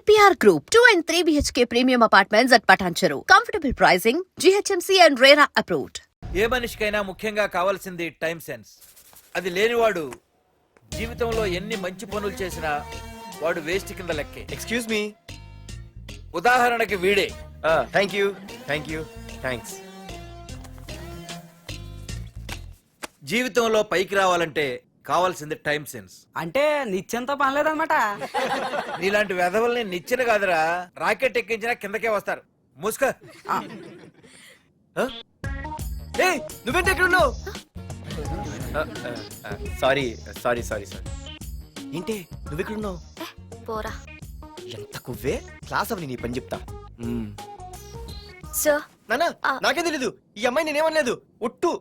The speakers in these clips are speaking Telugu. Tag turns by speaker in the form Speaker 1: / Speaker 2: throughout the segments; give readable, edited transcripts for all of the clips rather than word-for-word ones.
Speaker 1: EPR Group, 2 and 3 BHK premium apartments at Patancheru. Comfortable pricing, GHMC and RERA approved.
Speaker 2: ఏ మనిషికైనా ముఖ్యంగా కావాల్సింది టైం సెన్స్. అది లేనివాడు జీవితంలో ఎన్ని మంచి పనులు చేసినా వాడు వేస్ట్ కింద లెక్కే.
Speaker 3: Excuse me.
Speaker 2: ఉదాహరణకి వీడే.
Speaker 3: థ్యాంక్స్.
Speaker 2: జీవితంలో పైకి రావాలంటే కావాల్సింది టైం సెన్స్.
Speaker 4: అంటే నిత్యంతో పనిలేదన్నమాట.
Speaker 2: నీలాంటి వెధవల్ని నిచ్చిన కాదురా, రాకెట్ ఎక్కించినా కిందకే వస్తారు. ముసుక.
Speaker 3: నువ్వేంటి ఎక్కడ ఉన్నావు? సారీ. ఏంటి నువ్వెక్కడున్నావు?
Speaker 5: పోరా.
Speaker 3: ఎంత కువ్వే. క్లాస్ అవని నీ పని చెప్తా.
Speaker 5: సార్
Speaker 3: నానా నాకే తెలీదు. ఈ అమ్మాయి నేనేమనలేదు. ఒట్టు.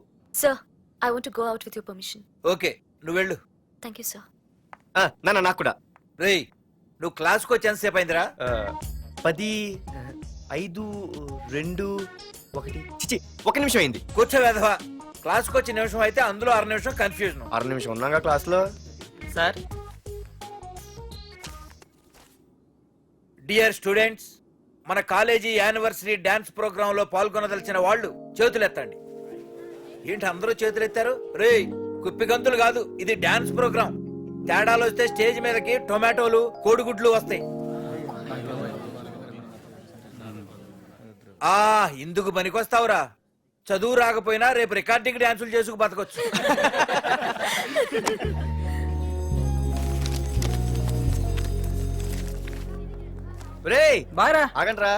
Speaker 5: Sir I want to go out with your permission.
Speaker 2: Okay, నువ్వు వెళ్ళు.
Speaker 5: Thank you sir.
Speaker 3: నానా నాకు కూడా.
Speaker 2: రేయ్, నువ్వు క్లాస్కి వచ్చి ఎంతసేపు అయిందిరా?
Speaker 3: 10, 5, 2, 1 చిచి 1 నిమిషం అయింది.
Speaker 2: కూర్చో వెధవా. క్లాస్కి వచ్చి నిమిషం అయితే అందులో 6 నిమిషం కన్ఫ్యూజన్.
Speaker 3: 6 నిమిషం ఉన్నాగా క్లాస్ లో.
Speaker 4: సార్
Speaker 2: డియర్ స్టూడెంట్స్, మన కాలేజీ యానివర్సరీ డాన్స్ ప్రోగ్రామ్ లో పాల్గొనదలిచిన వాళ్ళు చేతులెత్తండి. ఏంటి అందరూ చేతులెత్తారు? రేయ్, కుప్పి గంతులు కాదు, ఇది డాన్స్ ప్రోగ్రామ్. తేడాలు వస్తే స్టేజ్ మీదకి టొమాటోలు, కోడిగుడ్లు వస్తాయి. ఇందుకు పనికొస్తావురా. చదువు రాకపోయినా రేపు రికార్డింగ్ డాన్సులు చేసుకు బతకొచ్చు.
Speaker 4: బాగా
Speaker 3: ఆగండ్రా.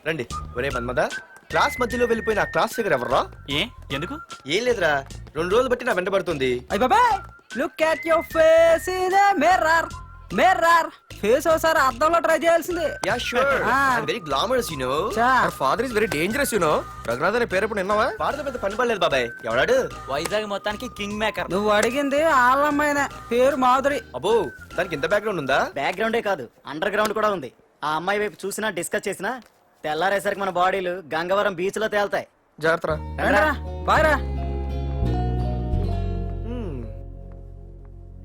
Speaker 3: రండి. ఒరే మన్మద, క్లాస్ మధ్యలో వెళ్ళిపోయిన ఆ క్లాస్ ఫిగర్ ఎవర్రా?
Speaker 6: ఎందుకు?
Speaker 3: ఏం లేదురా, 2 రోజులు బట్టి నా వెంట పడుతుంది.
Speaker 4: అయ్య బాబాయ్, look at your face in a mirror. Face ఒకసారి అద్దంలో ట్రై చేయాల్సింది.
Speaker 3: Yeah sure. I am very glamorous you know. Our father is very dangerous you know. Raghunath అనే పేరు ఎప్పుడు విన్నావా? ఫాదర్ పెద్ద పని పడలేదు బాబాయ్. ఎవడాడు?
Speaker 4: వైజాగ్ మొత్తానికి కింగ్ మేకర్. నువ్వు అడిగింది ఆళ్ళమ్మైన పేరు మాధురి.
Speaker 3: అబ్బో, దానికి ఇంత బ్యాక్గ్రౌండ్ ఉందా?
Speaker 7: బ్యాక్గ్రౌండే కాదు, అండర్ గ్రౌండ్ కూడా ఉంది. ఆ అమ్మాయి వైపు చూసినా డిస్కస్ చేసినా తెల్లారేసరికి మన బాడీలు గంగవరం బీచ్ లో తేల్తాయి.
Speaker 3: జాగ్రత్త.
Speaker 4: బాగా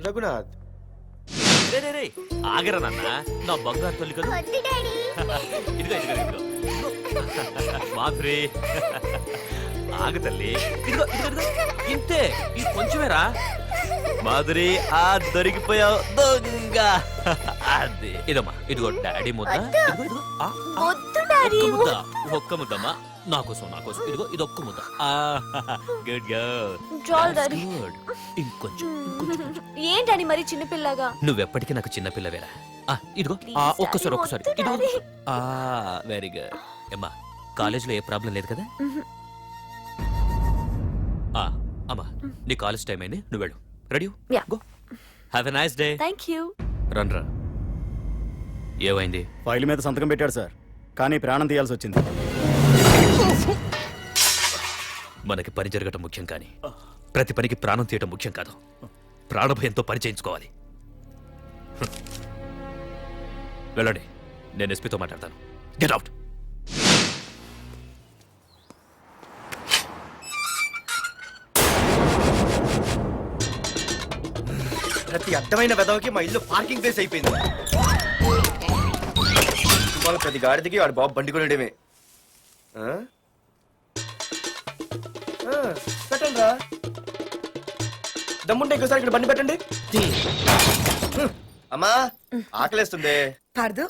Speaker 3: రఘునాథ్.
Speaker 6: ఆగరా నాన్న, నా బంగారు తల్లి కదా. ఇదిగో మాధురి, ఆగు తల్లి. ఇదిగో ఇంతే, ఈ కొంచెమేరా. మాధురి, దొరికిపోయావు దొంగ. అదే ఇదమ్మా, ఇదిగో డాడీ ముద్ద. ఒక్క ముద్దమ్మా, నాకోసం. ఇదిగో ఇదొక్క ముద్ద. Good good. ఇంకొంచెం.
Speaker 5: ఏంటని మరి చిన్నపిల్లగా?
Speaker 6: నువ్వెప్పటికీ నాకు చిన్నపిల్లవేరా. ఇదిగో ఒక్కసారి. ఇదిగో. Very good. అమ్మా, కాలేజీలో ఏ ప్రాబ్లం లేదు కదా? అమ్మా, నీ కాలేజ్ టైం అయింది, నువ్వు వెళ్ళు. Ready? Go. Have a nice day.
Speaker 5: Thank you.
Speaker 6: రా. ఏమైంది?
Speaker 8: ఫైల్ మీద సంతకం పెట్టాడు సార్, కానీ ప్రాణం తీయాల్సి వచ్చింది.
Speaker 6: మనకి పని జరగటం ముఖ్యం, కానీ ప్రతి పనికి ప్రాణం తీయటం ముఖ్యం కాదు. ప్రాణభయంతో పని చేయించుకోవాలి. వెళ్ళండి, నేను ఎస్పీతో మాట్లాడతాను. Get out.
Speaker 3: ప్రతి అడ్డమైన వెదవకి మా ఇల్లు పార్కింగ్ ప్లేస్ అయిపోయింది. వాళ్ళ ప్రతి గాడిదికి వాడు బాబు బండి కొనడమే. పెట్టండి రా. దమ్ముంటే ఇంకోసారి ఇక్కడ బండి పెట్టండి. అమ్మా, ఆకలేస్తుంది.
Speaker 9: పార్దు,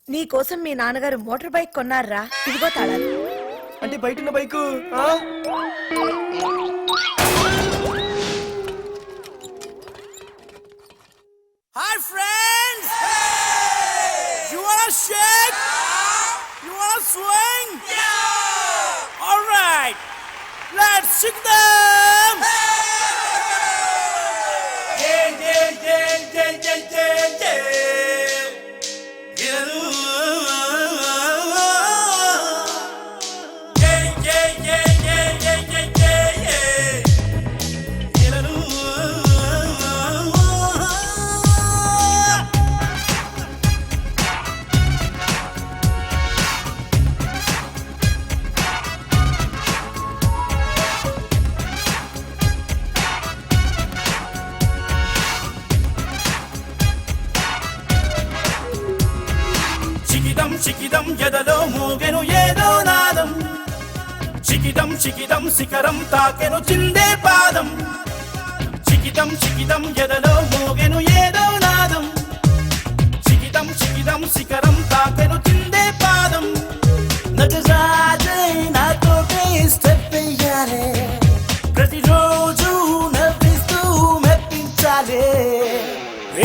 Speaker 9: నీ కోసం మీ నాన్నగారు మోటార్ బైక్ కొన్నారా? ఇదిగో తాళాలు.
Speaker 3: అంటే బయట ఉన్న bike.
Speaker 4: Hi friends! You wanna shake? You wanna swing? Yeah! All right, let's shake them!
Speaker 10: చికిదం చికిదం ఎదలో మోగెను ఏదో నాదం చికిదం చికిదం శిఖరం తాకెను చిందే పాదం చికిదం చికిదం ఎదలో మోగెను ఏదో నాదం చికిదం చికిదం శిఖరం తాకెను చిందే పాదం నగజాజే నాతోటే స్టెప్ వెయ్యాలే ప్రతిరోజు నవ్విస్తూ మెప్పించాలే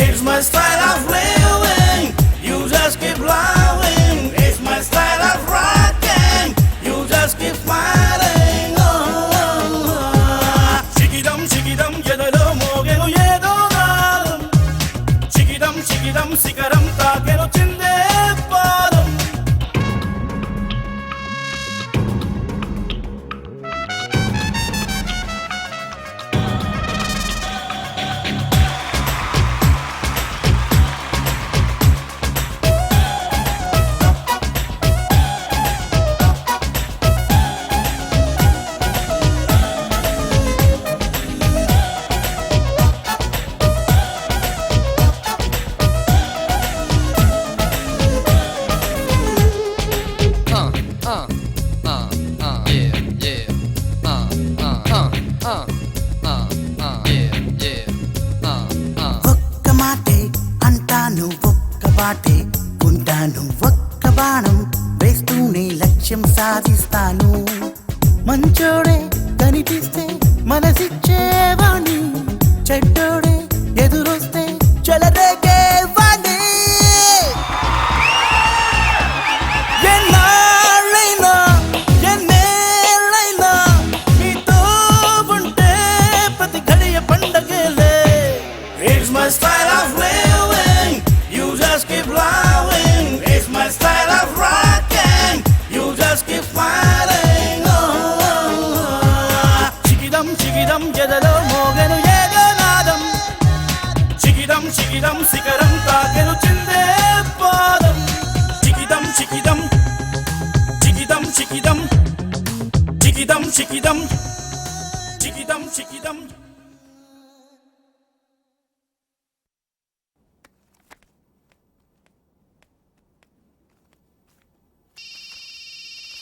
Speaker 10: It's my style of living, you just keep loving. It's my style of rocking, you just keep smiling. Chikidam chikidam yedalo mogenu yedo naadam. Chikidam chikidam sikaram taakenu chinde padam.
Speaker 11: ఒక్క మాటే అంటాను ఒక్క బాటే ఉంటాను ఒక్క బాణం వేస్తూనే లక్ష్యం సాధిస్తాను మంచోడే కనిపిస్తే మనసిచ్చేవాణ్ణి చెడ్డోడే ఎదురొస్తే చెలరేగేవాణ్ణి ఎన్నాళ్ళైనా ఎన్నేళ్ళైనా నీతో ఉంటే ప్రతి ఘడియ పండగలే
Speaker 10: It's my style of living, you just keep loving. It's my style of rocking, you just keep smiling. Chikidam chikidam yedalo mogenu yedo naadam. Chikidam chikidam sikaram taakenu chinde padam. Chikidam chikidam chikidam chikidam chikidam chikidam chikidam chikidam.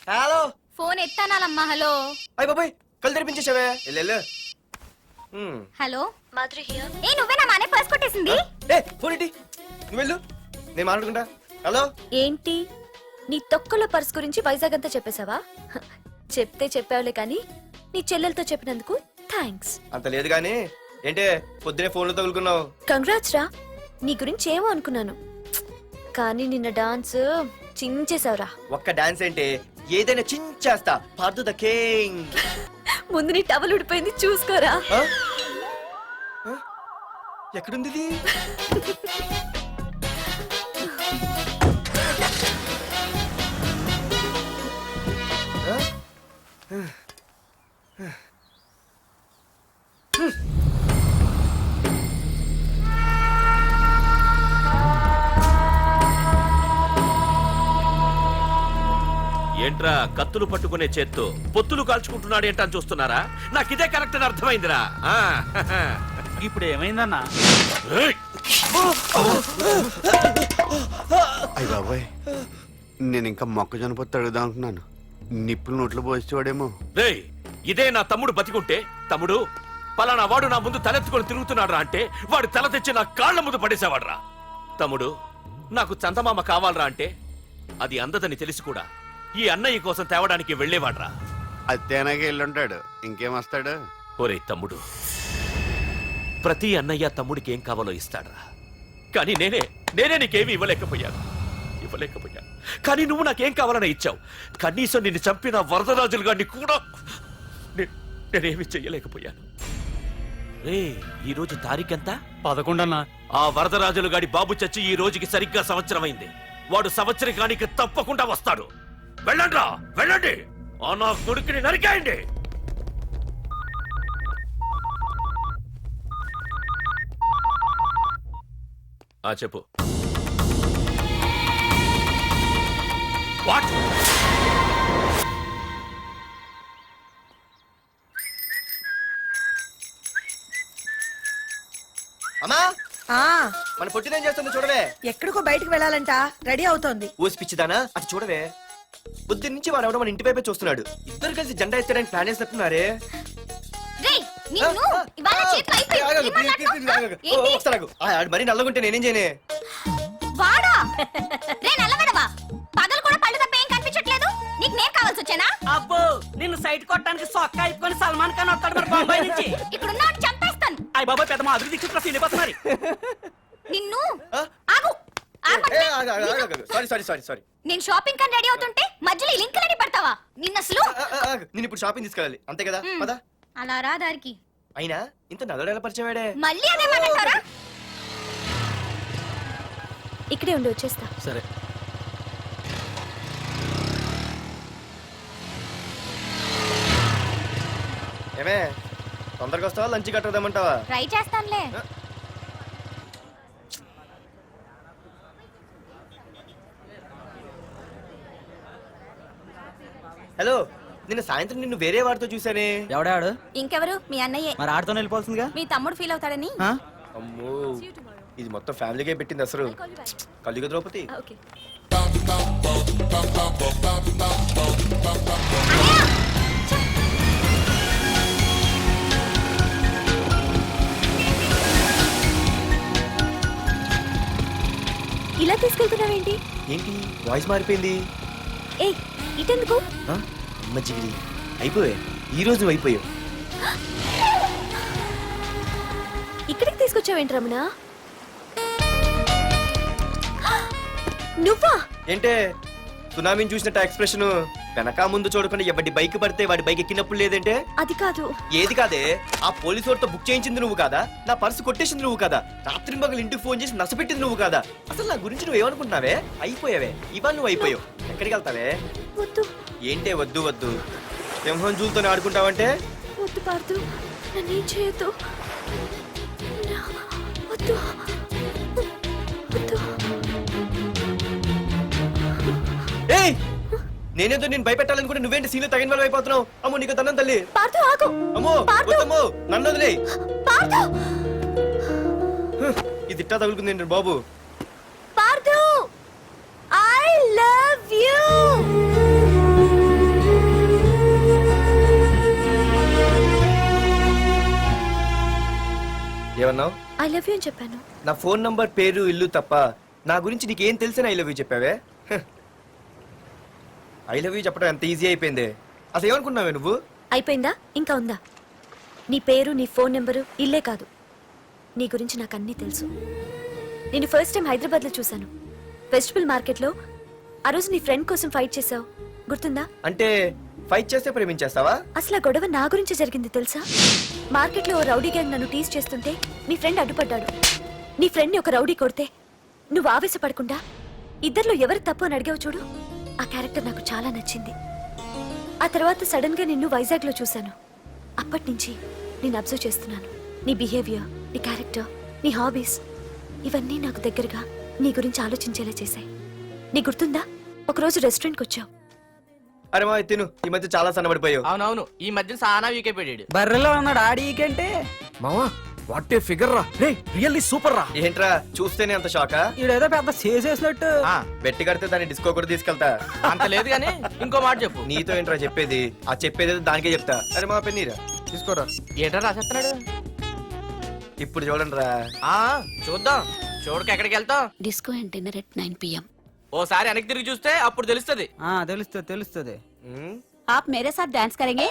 Speaker 3: Hello
Speaker 5: phone ఎత్తానాలమ్మా. హలో
Speaker 3: అయ్య బాబాయ్ కళ్ళు తెరిపించేసావే వెళ్ళు
Speaker 5: హలో మాధురి హియర్. ఏ నువ్వే నా మానే పర్స్ కొట్టేసింది.
Speaker 3: ఏ ఫోన్ ఏంటి నువ్వు వెళ్ళు నేను మాట్లాడుకుంటా. హలో
Speaker 5: ఏంటి నీ తొక్కల పర్స్ గురించి వైజాగ్ అంతా చెప్పేశావా? చెప్తే చెప్పావులే కానీ నీ చెల్లెలతో చెప్పినందుకు థ్యాంక్స్.
Speaker 3: అంత లేదు కానీ ఏంటే పొద్దునే ఫోన్లో తగులుకున్నావు.
Speaker 5: కంగ్రాట్స్ రా. నీ గురించి ఏమో అనుకున్నాను కానీ నిన్న డాన్స్ చించేశావురా.
Speaker 3: ఒక్క డాన్స్ ఏంటి ఏదైనా చించేస్తా. Pardhu the king.
Speaker 5: ముందు నీ టవల్ ఉడిపోయింది చూసుకోరా.
Speaker 3: ఎక్కడుంది ఇది?
Speaker 6: ఏంట్రా కత్తులు పట్టుకునే చేత్తో పొత్తులు కాల్చుకుంటున్నాడు ఏంటని చూస్తున్నారా? నాకిదే కరెక్ట్ అని అర్థమైందిరా.
Speaker 4: ఇప్పుడు ఏమైందన్నా?
Speaker 6: ఏయ్!
Speaker 8: అయ్య బాబాయ్ నేను ఇంకా మొక్కజొన్న పొత్తు అడుగుదాం అనుకున్నాను. నిప్పులు నోట్లో పోసేవాడేమో.
Speaker 6: రేయ్, ఇదే నా తమ్ముడు బతికుంటే, తమ్ముడు పలానా వాడు నా ముందు తలెత్తుకొని తిరుగుతున్నాడు అంటే వాడు తల తెచ్చి నా కాళ్ల ముందు పడేసేవాడ్రా. తమ్ముడు నాకు చందమామ కావాలరా అంటే అది అందదని తెలిసి కూడా ఈ అన్నయ్య కోసం తేవడానికి వెళ్లేవాడ్రా.
Speaker 8: అత్తేనాగే వెళ్ళుంటాడు, ఇంకేం వస్తాడు?
Speaker 6: ఒరే తమ్ముడు, ప్రతి అన్నయ్య తమ్ముడికి ఏం కావాలో ఇస్తాడ్రా. కానీ నేనే నీకేమీ ఇవ్వలేకపోయాను. కానీ నువ్వు నాకేం కావాలని ఇచ్చావు. కనీసం నిన్ను చంపిన వరదరాజులు గారిని కూడా నేనేమి చెయ్యలేకపోయాను. రే, ఈ రోజు తారీఖెంత?
Speaker 4: 11 అన్నా.
Speaker 6: ఆ వరదరాజులు గాడి బాబు చచ్చి ఈ రోజుకి సరిగ్గా సంవత్సరం అయింది. వాడు సంవత్సరానికి తప్పకుండా వస్తాడు. వెళ్ళండ్రా, వెళ్ళండి. ఆ నా కొడుకుని నరికేయండి. చెప్పు. వాట్?
Speaker 3: అమ్మా
Speaker 9: ఆ
Speaker 3: మన పొట్టినేం చేస్తుంది చూడవే.
Speaker 9: ఎక్కడికో బయటికి వెళ్ళాలంట, రెడీ అవుతోంది.
Speaker 3: ఊసి పిచ్చిదానా అటు చూడవే. పొద్దు నుంచి వాడు ఎవడో మన ఇంటి వైపే చూస్తున్నాడు. ఇద్దరు కలిసి జెండా ఎత్తడానికి ప్లాన్ వేస్తున్నట్టున్నారే. మరి నల్లగుంటే నేనేం చేయనే.
Speaker 5: వాడా రే నల్లబడవా, పగలు కూడా పళ్ళు తప్ప ఏం కనిపించట్లేదు. నీకు నేను కావాల్సి వచ్చానా?
Speaker 4: అబ్బో నిన్ను సైట్ కొట్టడానికి సొక్క అయిపోయి సల్మాన్ ఖాన్ వస్తాడు మరి బొంబాయి నుంచి.
Speaker 5: ఇక్కడ ఉన్న చంపేస్తాను.
Speaker 4: అయ్య బాబా పెద్ద మా అభివృద్ధి చిత్ర వెళ్ళిపోతున్నారు.
Speaker 5: నిన్ను ఆగు
Speaker 3: సారీ.
Speaker 5: నేను షాపింగ్ కని రెడీ అవుతుంటే మధ్యలో ఈ లింకులని పడతావా? నిన్న అసలు
Speaker 3: నేను ఇప్పుడు షాపింగ్ తీసుకెళ్ళాలి అంతే కదా. పదా
Speaker 5: అలా రా దారికి.
Speaker 3: అయినా ఇంత నల్లడు ఎలా పరిచయం వాడే.
Speaker 5: మళ్ళీ అదే మాట్లాడతారా? ఇక్కడే ఉండి వచ్చేస్తా.
Speaker 3: సరే. ఏమే తొందరగా వస్తావా, లంచ్ కట్టదామంటావా?
Speaker 5: ట్రై చేస్తానులే.
Speaker 3: హలో, నిన్న సాయంత్రం నిన్ను వేరే వాడితో చూసానే.
Speaker 4: ఎవడాడు?
Speaker 5: ఇంకెవరు? మీ అన్నయ్యే.
Speaker 4: మరి ఆడుతో వెళ్ళిపోతుందిగా.
Speaker 5: మీ తమ్ముడు ఫీల్ అవుతాడని.
Speaker 3: అమ్మో, ఇది మొత్తం ఫ్యామిలీకే పెట్టింది అసలు. కలియుగ ద్రౌపది.
Speaker 5: ఓకే. ఇలా తీసుకెళ్తున్నావేంటి?
Speaker 3: ఏంటి వాయిస్ మారిపోయింది?
Speaker 5: ఏ ఇటెందుకు?
Speaker 3: అమ్మ జిగిరి అయిపోయా, ఈ రోజు అయిపోయావు.
Speaker 5: ఇక్కడికి తీసుకొచ్చావేంటి రమణ? నువ్వా?
Speaker 3: ఏంటే సునామీని చూసినట్టు ఎక్స్ప్రెషన్. వెనక ముందు చూడకుండా ఎవడి బైక్ పడితే వాడి బైక్ ఎక్కినప్పుడు లేదంటే.
Speaker 5: అది కాదు.
Speaker 3: ఏది కాదే, ఆ పోలీసు వాడితో బుక్ చేయించింది నువ్వు కాదా? నా పర్సు కొట్టేసింది నువ్వు కాదా? రాత్రి మగలు ఇంటికి ఫోన్ చేసి నష్టపెట్టింది నువ్వు కాదా? అసలు నా గురించి నువ్వు ఏమనుకుంటున్నావే? అయిపోయావే, ఇవాళ నువ్వు అయిపోయావు. ఎక్కడికి వెళ్తావే?
Speaker 5: వద్దు.
Speaker 3: ఏంటే వద్దు వద్దు? సింహం జూలతో ఆడుకుంటావంటే?
Speaker 5: వద్దు పార్దు, నన్నేం చేయొద్దు. వద్దు వద్దు.
Speaker 3: ఏయ్, నేనేదో నేను భయపెట్టాలనుకుంటే నువ్వేంటి సీన్లో తగిన వాళ్ళు అయిపోతున్నావు? అమ్మో నీకు దండం తల్లి.
Speaker 5: పార్దు ఆగు.
Speaker 3: అమ్మో వద్దమ్మో, నన్ను వదిలే.
Speaker 5: పార్దు.
Speaker 3: ఇది ఇట్టా తగులుకుంది బాబు.
Speaker 5: Pardhu, I love you.
Speaker 3: ఏమన్నావు?
Speaker 5: ఐ లవ్ యు అని చెప్పాను.
Speaker 3: నా ఫోన్ నంబర్, పేరు, ఇల్లు తప్ప నా గురించి నీకేం తెలిసిన ఐ లవ్ యూ చెప్పావే? ఐ లవ్ యూ చెప్పడం ఎంత ఈజీ అయిపోయింది. అసలు ఏమనుకున్నావే నువ్వు?
Speaker 5: అయిపోయిందా? ఇంకా ఉందా? నీ పేరు, నీ ఫోన్ నెంబరు, ఇల్లే కాదు, నీ గురించి నాకు అన్నీ తెలుసు. నేను ఫస్ట్ టైం హైదరాబాద్లో చూశాను, వెజిటబుల్ మార్కెట్లో. ఆ రోజు నీ ఫ్రెండ్ కోసం ఫైట్ చేసావు, గుర్తుందా?
Speaker 3: అంటే ఫైట్ చేస్తే ప్రేమించేస్తావా?
Speaker 5: అసలు ఆ గొడవ నా గురించి జరిగింది తెలుసా? మార్కెట్లో ఓ రౌడీ గ్యాంగ్ నన్ను టీజ్ చేస్తుంటే నీ ఫ్రెండ్ అడ్డుపడ్డాడు. నీ ఫ్రెండ్ని ఒక రౌడీ కొడితే నువ్వు ఆవేశపడకుండా ఇద్దరిలో ఎవరు తప్పు అని అడిగావు చూడు, ఆ క్యారెక్టర్ నాకు చాలా నచ్చింది. ఆ తర్వాత సడన్ గా నిన్ను వైజాగ్లో చూశాను. అప్పటి నుంచి నేను అబ్జర్వ్ చేస్తున్నాను. నీ బిహేవియర్, నీ క్యారెక్టర్, నీ హాబీస్, ఇవన్నీ నాకు దగ్గరగా నీ గురించి ఆలోచించేలా చేశాయి. నీ గుర్తుందా, ఒకరోజు రెస్టారెంట్కి వచ్చావు.
Speaker 3: అరే మా తిను, ఈ మధ్య చాలా సన్నబడిపోయావు.
Speaker 4: అవునవును, ఈ మధ్య సానా వీకే పెట్టాడు. బర్రెలో ఉన్నాడు ఆడీకంటే.
Speaker 3: మావా వాట్ ఏ ఫిగర్ రా. రే రియల్లీ సూపర్ రా. ఏంట్రా చూస్తేనే అంత షాకా?
Speaker 4: ఈడేదో పెద్ద చేసేసినట్టు.
Speaker 3: బెట్టి కడితే దాన్ని డిస్కో కూడా తీసుకెళ్తా.
Speaker 4: అంత లేదు కానీ ఇంకో మాట చెప్పు.
Speaker 3: నీతో ఏంట్రా చెప్పేది? ఆ చెప్పేది దానికే చెప్తా. అరే మా పెన్నీరా తీసుకోరా.
Speaker 4: ఏంటో రాసేస్తున్నాడు.
Speaker 3: ఇప్పుడు చూడండి రా.
Speaker 4: చూద్దాం, చూడక ఎక్కడికి వెళ్తాం?
Speaker 5: Disco and dinner at 9 PM.
Speaker 4: ఓసారి వెనక్కి తిరిగి చూస్తే అప్పుడు తెలుస్తుంది. తెలుస్తుంది.
Speaker 5: आप मेरे साथ डांस करेंगे?